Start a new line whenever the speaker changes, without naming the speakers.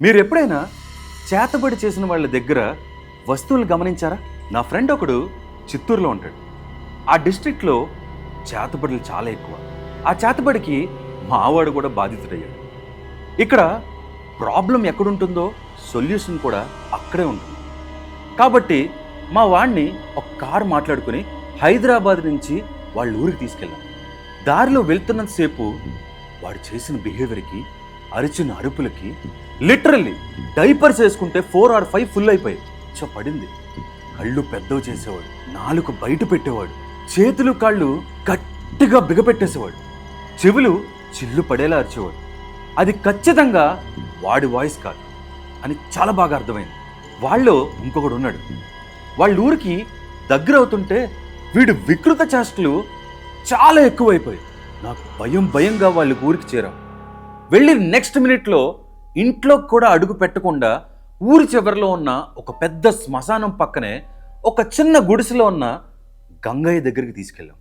మీరు ఎప్పుడైనా చేతబడి చేసిన వాళ్ళ దగ్గర వస్తువులు గమనించారా? నా ఫ్రెండ్ ఒకడు చిత్తూరులో ఉంటాడు. ఆ డిస్ట్రిక్ట్లో చేతబడులు చాలా ఎక్కువ. ఆ చేతబడికి మావాడు కూడా బాధితుడయ్యాడు. ఇక్కడ ప్రాబ్లం ఎక్కడుంటుందో సొల్యూషన్ కూడా అక్కడే ఉంటుంది. కాబట్టి మా వాడిని ఒక కారు మాట్లాడుకుని హైదరాబాద్ నుంచి వాళ్ళ ఊరికి తీసుకెళ్ళాం. దారిలో వెళ్తున్నంతసేపు వాడు చేసిన బిహేవియర్కి, అరిచిన అరుపులకి లిటరల్లీ డైపర్స్ వేసుకుంటే 4 or 5 ఫుల్ అయిపోయాయి. పడింది. కళ్ళు పెద్దవి చేసేవాడు, నాలుక బయట పెట్టేవాడు, చేతులు కాళ్ళు గట్టిగా బిగపెట్టేసేవాడు, చెవులు చిల్లు పడేలా అరిచేవాడు. అది ఖచ్చితంగా వాడి వాయిస్ కాదు అని చాలా బాగా అర్థమైంది. వాళ్ళు ఇంకొకడు ఉన్నాడు. వాళ్ళ ఊరికి దగ్గర అవుతుంటే వీడు వికృత చేష్టలు చాలా ఎక్కువైపోయాయి. నాకు భయంగా వాళ్ళ ఊరికి చేరాం. వెళ్ళి నెక్స్ట్ మినిట్లో ఇంట్లో కూడా అడుగు పెట్టకుండా ఊరి చివరిలో ఉన్న ఒక పెద్ద శ్మశానం పక్కనే ఒక చిన్న గుడిసెలో ఉన్న గంగయ్య దగ్గరికి తీసుకెళ్ళాం.